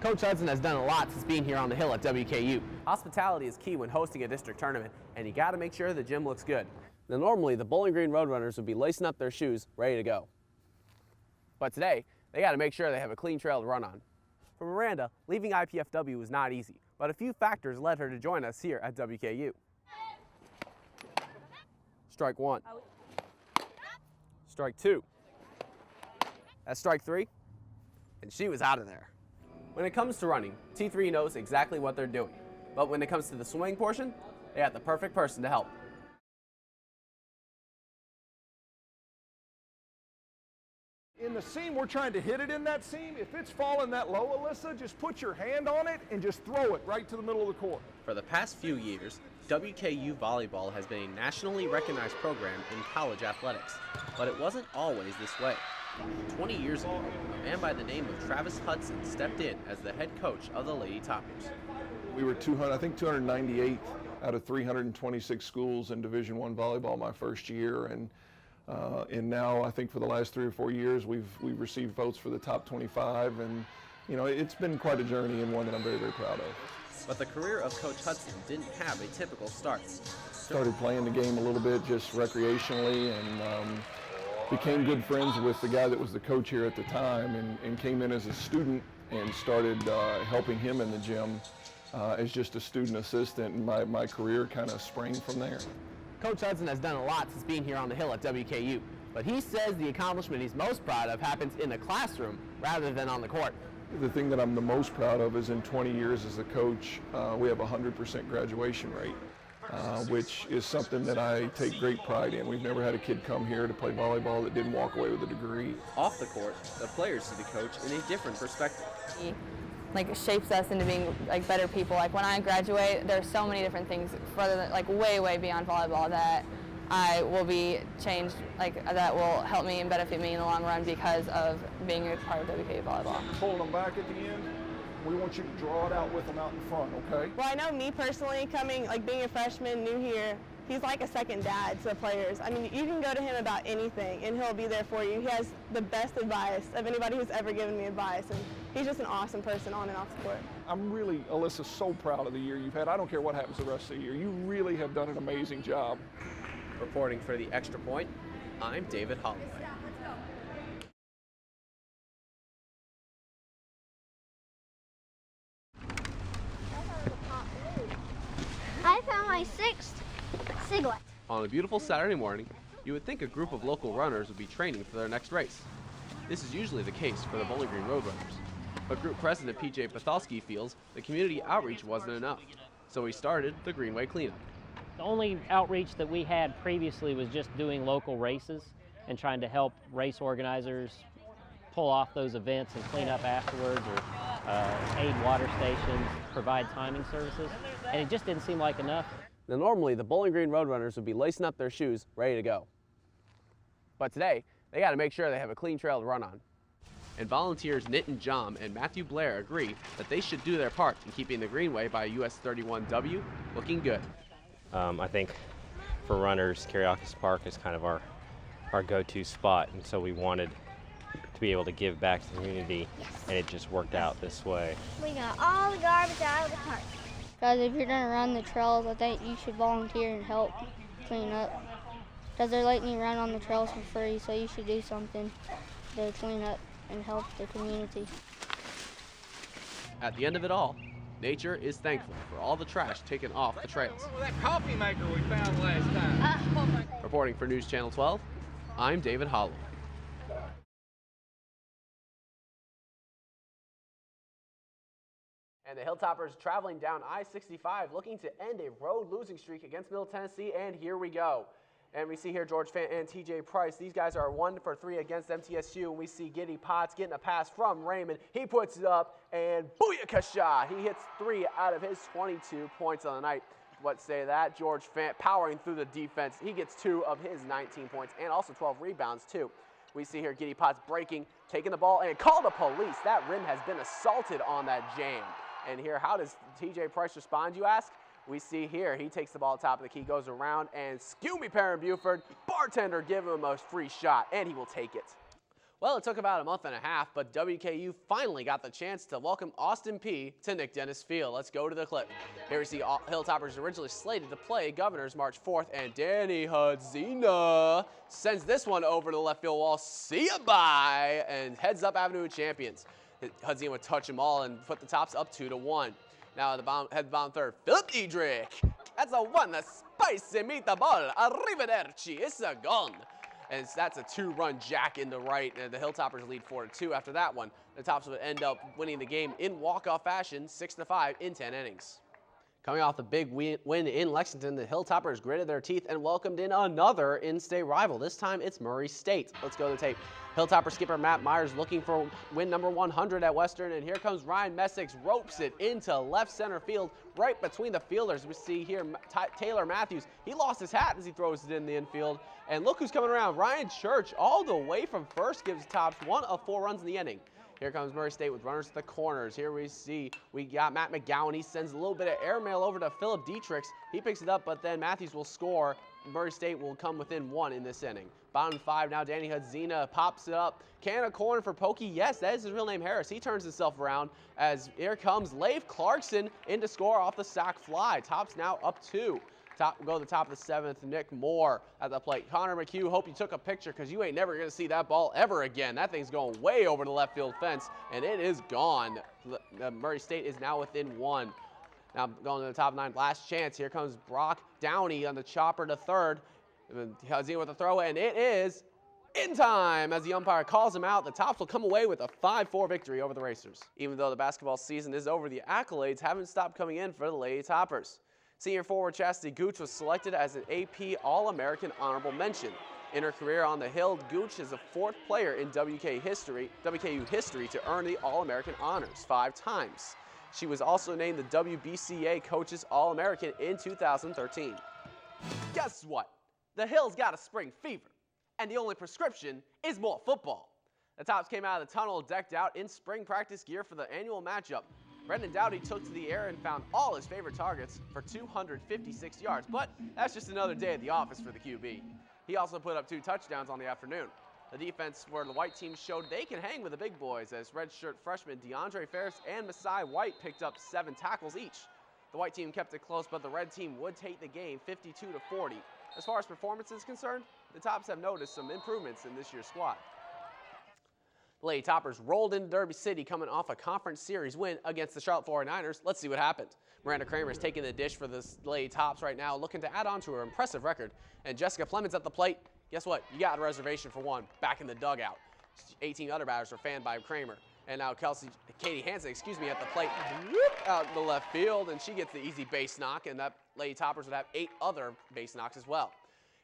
Coach Hudson has done a lot since being here on the hill at WKU. Hospitality is key when hosting a district tournament, and you got to make sure the gym looks good. Now, normally, the Bowling Green Roadrunners would be lacing up their shoes, ready to go. But today, they got to make sure they have a clean trail to run on. For Miranda, leaving IPFW was not easy, but a few factors led her to join us here at WKU. Strike one. Strike two. That's strike three, and she was out of there. When it comes to running, T3 knows exactly what they're doing, but when it comes to the swimming portion, they have the perfect person to help. In the seam, we're trying to hit it in that seam. If it's falling that low, Alyssa, just put your hand on it and just throw it right to the middle of the court. For the past few years, WKU volleyball has been a nationally recognized program in college athletics, but it wasn't always this way. 20 years ago, a man by the name of Travis Hudson stepped in as the head coach of the Lady Toppers. We were 298 out of 326 schools in Division I volleyball my first year, and now I think for the last 3 or 4 years we've received votes for the top 25, and you know, it's been quite a journey and one that I'm very, very proud of. But the career of Coach Hudson didn't have a typical start. Started playing the game a little bit just recreationally, and became good friends with the guy that was the coach here at the time, and came in as a student and started helping him in the gym as just a student assistant, and my career kind of sprang from there. Coach Hudson has done a lot since being here on the hill at WKU, but he says the accomplishment he's most proud of happens in the classroom rather than on the court. The thing that I'm the most proud of is in 20 years as a coach, we have a 100% graduation rate, which is something that I take great pride in. We've never had a kid come here to play volleyball that didn't walk away with a degree. Off the court, the players see the coach in a different perspective. It shapes us into being better people. When I graduate, there's so many different things further than, way beyond volleyball that I will be changed, that will help me and benefit me in the long run because of being a part of WKU volleyball. Pulling them back at the end, we want you to draw it out with them out in front, okay? Well, I know me personally, being a freshman, new here, he's like a second dad to the players. I mean, you can go to him about anything, and he'll be there for you. He has the best advice of anybody who's ever given me advice, and he's just an awesome person on and off the court. I'm really, Alyssa, so proud of the year you've had. I don't care what happens the rest of the year. You really have done an amazing job. Reporting for the Extra Point, I'm David Holloway. I found my 6th ciglet. On a beautiful Saturday morning, you would think a group of local runners would be training for their next race. This is usually the case for the Bowling Green Roadrunners, but Group President PJ Pathalski feels the community outreach wasn't enough, so he started the Greenway Cleanup. The only outreach that we had previously was just doing local races and trying to help race organizers pull off those events and clean up afterwards, or aid water stations, provide timing services, and it just didn't seem like enough. Now, normally, the Bowling Green Roadrunners would be lacing up their shoes, ready to go. But today, they got to make sure they have a clean trail to run on. And volunteers Nitin Jam and Matthew Blair agree that they should do their part in keeping the Greenway by US 31W looking good. I think for runners, Kariakis Park is kind of our go-to spot, and so we wanted to be able to give back to the community, and it just worked out this way. We got all the garbage out of the park. Because if you're going to run the trails, I think you should volunteer and help clean up. Because they're letting you run on the trails for free, so you should do something to clean up and help the community. At the end of it all, nature is thankful for all the trash taken off the trails. What was that coffee maker we found last time? Reporting for News Channel 12, I'm David Holloway. And the Hilltoppers traveling down I-65 looking to end a road losing streak against Middle Tennessee, and here we go. And we see here George Fant and TJ Price. These guys are 1 for 3 against MTSU, and we see Giddy Potts getting a pass from Raymond. He puts it up, and booyakasha! He hits 3 out of his 22 points on the night. What say that? George Fant powering through the defense. He gets 2 of his 19 points and also 12 rebounds, too. We see here Giddy Potts breaking, taking the ball, and call the police. That rim has been assaulted on that jam. And here, how does TJ Price respond, you ask? We see here, he takes the ball top of the key, goes around, and skew me, Perrin Buford. Bartender give him a free shot, and he will take it. Well, it took about a month and a half, but WKU finally got the chance to welcome Austin Peay to Nick Dennis Field. Let's go to the clip. Here we see Hilltoppers originally slated to play Governors March 4th, and Danny Hudzina sends this one over to the left field wall. See ya, bye, and heads up Avenue of Champions. Hudzina would touch them all and put the Tops up 2-1. Now the headbound third, Philip Diedrich. That's a one, a spicy meatball. Arrivederci, it's a gone. And that's a 2-run jack in the right, and the Hilltoppers lead 4-2 after that one. The Tops would end up winning the game in walk-off fashion, 6-5 in 10 innings. Coming off the big win in Lexington, the Hilltoppers gritted their teeth and welcomed in another in-state rival. This time it's Murray State. Let's go to the tape. Hilltopper skipper Matt Myers looking for win number 100 at Western, and here comes Ryan Messick, ropes it into left center field, right between the fielders. We see here Taylor Matthews. He lost his hat as he throws it in the infield, and look who's coming around. Ryan Church all the way from first gives the Tops 1 of 4 runs in the inning. Here comes Murray State with runners at the corners. Here we got Matt McGowan. He sends a little bit of airmail over to Philip Dietrich. He picks it up, but then Matthews will score. Murray State will come within 1 in this inning. Bottom 5 now, Danny Hudzina pops it up. Can of corn for Pokey. Yes, that is his real name, Harris. He turns himself around as here comes Leif Clarkson in to score off the sac fly. Tops now up 2. Go to the top of the 7th, Nick Moore at the plate. Connor McHugh, hope you took a picture because you ain't never going to see that ball ever again. That thing's going way over the left field fence, and it is gone. Murray State is now within 1. Now going to the top 9, last chance. Here comes Brock Downey on the chopper to third. Hudzina with a throw, and it is in time as the umpire calls him out. The Tops will come away with a 5-4 victory over the Racers. Even though the basketball season is over, the accolades haven't stopped coming in for the Lady Toppers. Senior forward Chastity Gooch was selected as an AP All-American Honorable Mention. In her career on the Hill, Gooch is the 4th player in WKU history to earn the All-American honors 5 times. She was also named the WBCA Coaches All-American in 2013. Guess what? The Hill's got a spring fever, and the only prescription is more football. The Tops came out of the tunnel decked out in spring practice gear for the annual matchup. Brendan Dowdy took to the air and found all his favorite targets for 256 yards, but that's just another day at the office for the QB. He also put up 2 touchdowns on the afternoon. The defense where the white team showed they can hang with the big boys as redshirt freshmen DeAndre Ferris and Masai White picked up 7 tackles each. The white team kept it close, but the red team would take the game 52-40. As far as performance is concerned, the Tops have noticed some improvements in this year's squad. The Lady Toppers rolled into Derby City coming off a conference series win against the Charlotte 49ers. Let's see what happened. Miranda Kramer is taking the dish for the Lady Tops right now, looking to add on to her impressive record. And Jessica Plemons at the plate. Guess what? You got a reservation for one back in the dugout. 18 other batters are fanned by Kramer. And now Katie Hansen, at the plate, out the left field, and she gets the easy base knock, and that Lady Toppers would have 8 other base knocks as well.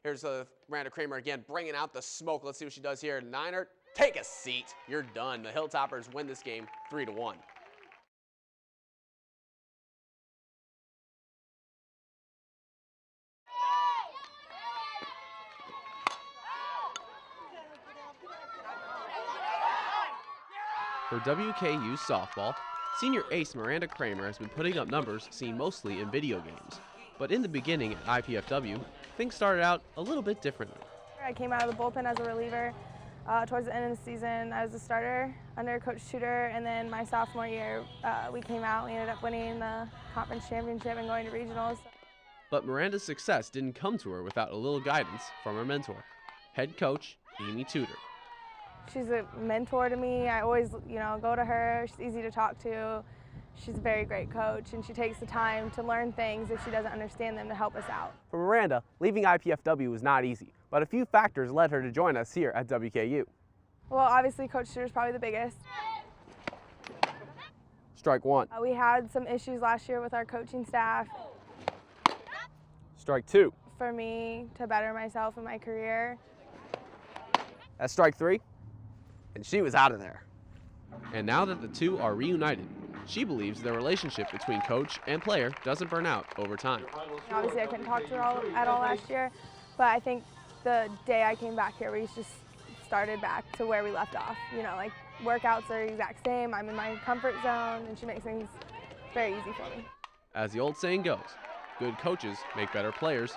Here's Miranda Kramer again, bringing out the smoke. Let's see what she does here. Niner, take a seat. You're done. The Hilltoppers win this game 3-1. For WKU softball, senior ace Miranda Kramer has been putting up numbers seen mostly in video games. But in the beginning at IPFW, things started out a little bit differently. I came out of the bullpen as a reliever. Towards the end of the season, I was a starter under Coach Tudor, and then my sophomore year, we came out. We ended up winning the conference championship and going to regionals. But Miranda's success didn't come to her without a little guidance from her mentor, head coach Amy Tudor. She's a mentor to me. I always, go to her. She's easy to talk to. She's a very great coach, and she takes the time to learn things if she doesn't understand them to help us out. For Miranda, leaving IPFW was not easy, but a few factors led her to join us here at WKU. Well, obviously, Coach Tudor is probably the biggest. Strike one. We had some issues last year with our coaching staff. Strike two. For me to better myself in my career. That's strike three, and she was out of there. And now that the two are reunited, she believes their relationship between coach and player doesn't burn out over time. Obviously, I couldn't talk to her at all last year, but I think the day I came back here, we just started back to where we left off. Workouts are the exact same. I'm in my comfort zone, and she makes things very easy for me. As the old saying goes, good coaches make better players,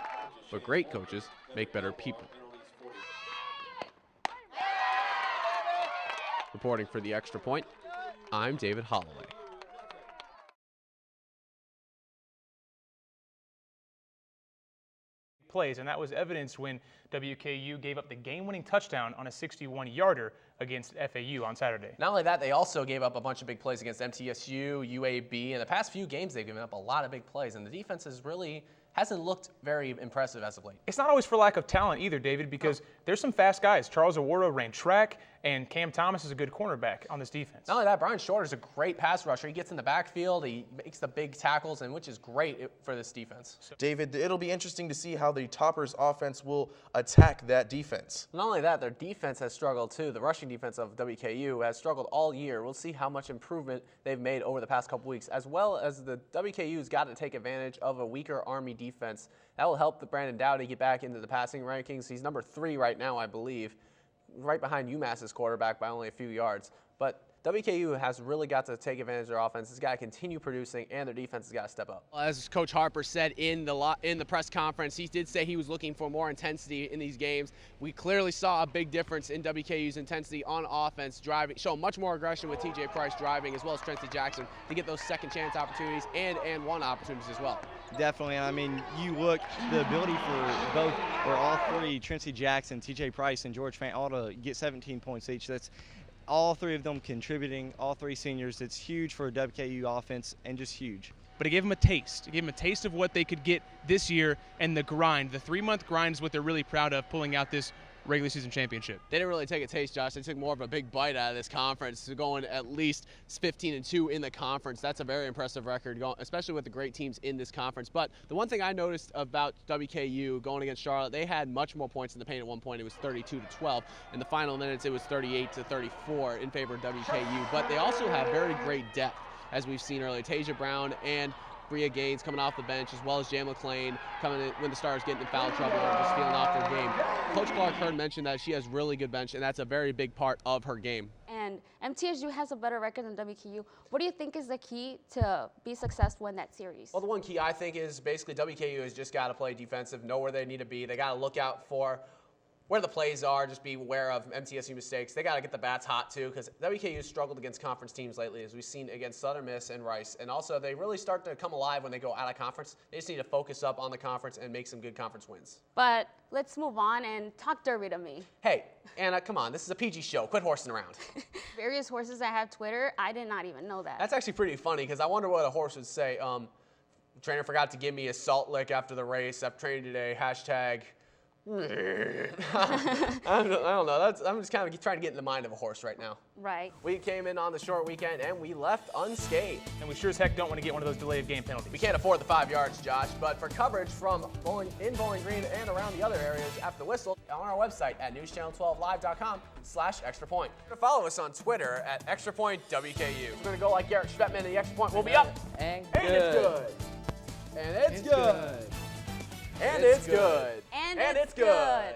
but great coaches make better people. Reporting for the Extra Point, I'm David Holloway. Plays, and that was evidenced when WKU gave up the game-winning touchdown on a 61-yarder against FAU on Saturday. Not only that, they also gave up a bunch of big plays against MTSU, UAB. In the past few games, they've given up a lot of big plays, and the defense hasn't looked very impressive as of late. It's not always for lack of talent either, David, because there's some fast guys. Charles Awara ran track, and Cam Thomas is a good cornerback on this defense. Not only that, Brian Shorter is a great pass rusher. He gets in the backfield, he makes the big tackles, and which is great for this defense. David, it'll be interesting to see how the Toppers offense will attack that defense. Not only that, their defense has struggled too. The rushing defense of WKU has struggled all year. We'll see how much improvement they've made over the past couple weeks, as well as the WKU's got to take advantage of a weaker Army defense. That will help the Brandon Dowdy get back into the passing rankings. He's number 3 right now, I believe, right behind UMass's quarterback by only a few yards. But WKU has really got to take advantage of their offense. It's got to continue producing, and their defense has got to step up. As Coach Harper said in the press conference, he did say he was looking for more intensity in these games. We clearly saw a big difference in WKU's intensity on offense, show much more aggression with TJ Price driving, as well as Trentzy Jackson, to get those second chance opportunities and one opportunities as well. Definitely. I mean, you look, the ability for both or all three, Trentzy Jackson, TJ Price, and George Fant, all to get 17 points each. That's all 3 of them contributing, all 3 seniors. It's huge for a WKU offense and just huge. But it gave them a taste. It gave them a taste of what they could get this year, and the grind. The 3-month grind is what they're really proud of, pulling out this regular season championship. They didn't really take a taste, Josh. They took more of a big bite out of this conference, going at least 15-2 in the conference. That's a very impressive record, especially with the great teams in this conference. But the one thing I noticed about WKU going against Charlotte, they had much more points in the paint at one point. It was 32-12. In the final minutes, it was 38-34 in favor of WKU. But they also have very great depth, as we've seen earlier. Tasia Brown and Bria Gaines coming off the bench, as well as Jan McClain coming in when the Stars get into foul trouble or just feeling off their game. Coach Clark Hearn mentioned that she has really good bench, and that's a very big part of her game. And MTSU has a better record than WKU. What do you think is the key to be successful in that series? Well, the one key I think is basically WKU has just got to play defensive, know where they need to be. They got to look out for where the plays are, just be aware of MTSU mistakes. They got to get the bats hot, too, because WKU struggled against conference teams lately, as we've seen against Southern Miss and Rice. And also, they really start to come alive when they go out of conference. They just need to focus up on the conference and make some good conference wins. But let's move on and talk Derby to me. Hey, Anna, come on. This is a PG show. Quit horsing around. Various horses that have Twitter, I did not even know that. That's actually pretty funny, because I wonder what a horse would say. Trainer forgot to give me a salt lick after the race. I've trained today. Hashtag. I don't know. I'm just kind of trying to get in the mind of a horse right now. Right. We came in on the short weekend, and we left unscathed. And we sure as heck don't want to get one of those delayed game penalties. We can't afford the 5 yards, Josh, but for coverage from Bowling Green and around the other areas after the whistle, on our website at newschannel12live.com/extrapoint. Follow us on Twitter at extrapointwku. We're going to go like Garrett Schmettman, the Extra Point will be up. And it's good. And it's good. And it's good. And it's good.